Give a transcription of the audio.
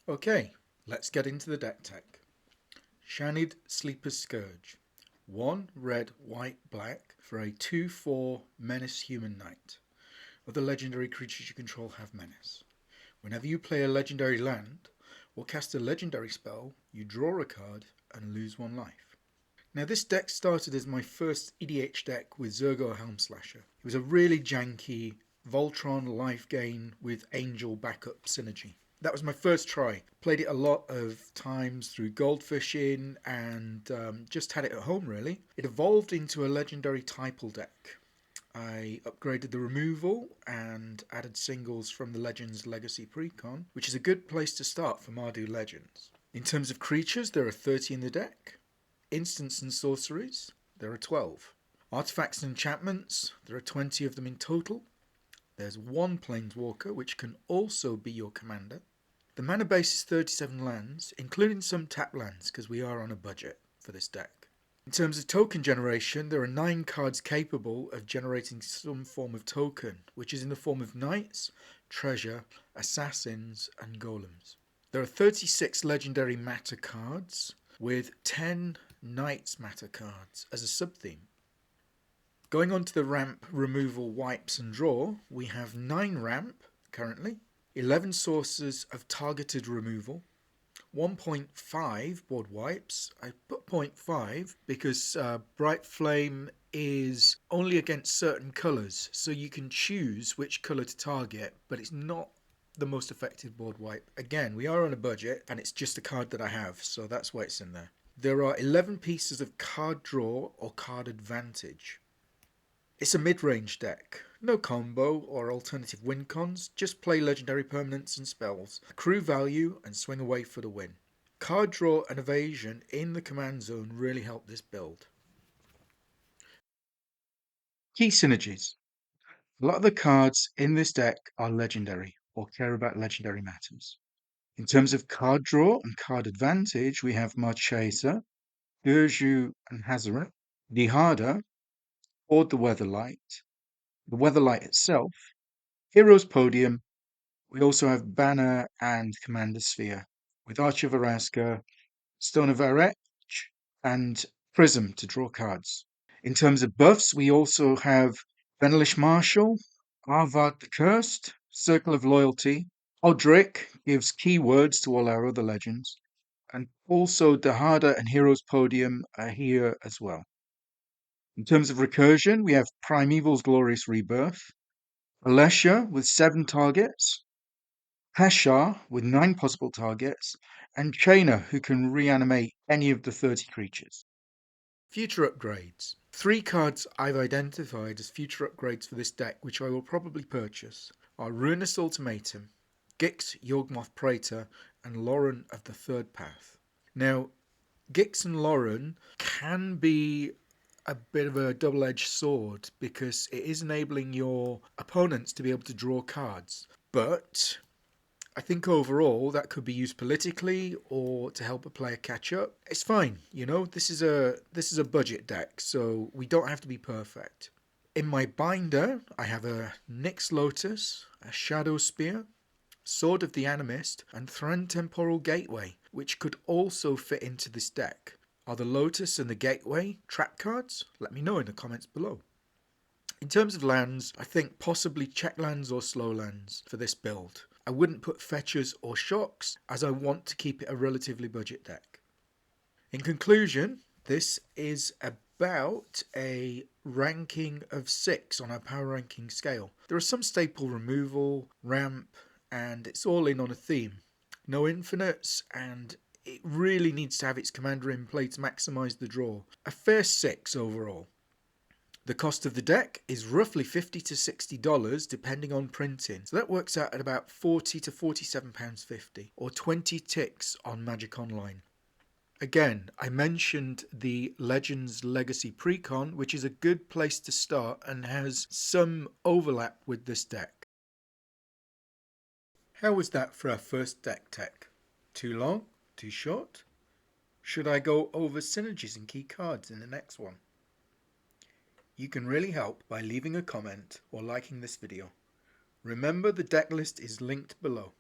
Okay, let's get into the deck tech. Shanid Sleeper's Scourge. 1 red, white, black for a 2/4 Menace Human Knight. Other legendary creatures you control have Menace. Whenever you play a legendary land or cast a legendary spell, you draw a card and lose 1 life. Now this deck started as my first EDH deck with Zergo Helmslasher. It was a really janky Voltron life gain with Angel backup synergy. That was my first try. Played it a lot of times through goldfishing and just had it at home really. It evolved into a legendary Typal deck. I upgraded the removal and added singles from the Legends Legacy Precon, which is a good place to start for Mardu Legends. In terms of creatures, there are 30 in the deck. Instants and sorceries, there are 12. Artifacts and enchantments, there are 20 of them in total. There's 1 planeswalker, which can also be your commander. The mana base is 37 lands, including some tap lands, because we are on a budget for this deck. In terms of token generation, there are 9 cards capable of generating some form of token, which is in the form of knights, treasure, assassins, and golems. There are 36 legendary matter cards, with 10 knights matter cards as a sub-theme. Going on to the ramp, removal, wipes and draw, we have 9 ramp currently, 11 sources of targeted removal, 1.5 board wipes. I put 0.5 because Bright Flame is only against certain colours, so you can choose which colour to target, but it's not the most effective board wipe. Again, we are on a budget and it's just a card that I have, so that's why it's in there. There are 11 pieces of card draw or card advantage. It's a mid-range deck. No combo or alternative win cons, just play legendary permanents and spells, accrue value and swing away for the win. Card draw and evasion in the command zone really help this build. Key synergies. A lot of the cards in this deck are legendary or care about legendary matters. In terms of card draw and card advantage, we have Marchesa, Urju and Hazaret, Dihada, Hoard the Weatherlight itself, Heroes Podium. We also have Banner and Commander Sphere, with Archer Varaska, Stone of Arech, and Prism to draw cards. In terms of buffs, we also have Venelish Marshal, Arvad the Cursed, Circle of Loyalty, Odric gives keywords to all our other legends, and also Dahada and Heroes Podium are here as well. In terms of recursion, we have Primeval's Glorious Rebirth, Alessia with 7 targets, Peshar with 9 possible targets, and Chainer who can reanimate any of the 30 creatures. Future upgrades. 3 cards I've identified as future upgrades for this deck, which I will probably purchase, are Ruinous Ultimatum, Gix Yawgmoth Praetor, and Lauren of the Third Path. Now, Gix and Lauren can be a bit of a double-edged sword because it is enabling your opponents to be able to draw cards, but I think overall that could be used politically or to help a player catch up. It's fine, you know, this is a budget deck, so we don't have to be perfect. In my binder, I have a Nyx Lotus, a Shadow Spear, Sword of the Animist, and Thran Temporal Gateway, which could also fit into this deck. Are the Lotus and the Gateway trap cards? Let me know in the comments below. In terms of lands, I think possibly check lands or slow lands for this build. I wouldn't put fetchers or shocks as I want to keep it a relatively budget deck. In conclusion, this is about a ranking of 6 on our power ranking scale. There are some staple removal, ramp, and it's all in on a theme. No infinites, and it really needs to have its commander in play to maximise the draw. A fair 6 overall. The cost of the deck is roughly $50 to $60 depending on printing, so that works out at about £40 to £47.50 or 20 ticks on Magic Online. Again, I mentioned the Legends Legacy Precon, which is a good place to start and has some overlap with this deck. How was that for our first deck tech? Too long? Too short? Should I go over synergies and key cards in the next one? You can really help by leaving a comment or liking this video. Remember, the deck list is linked below.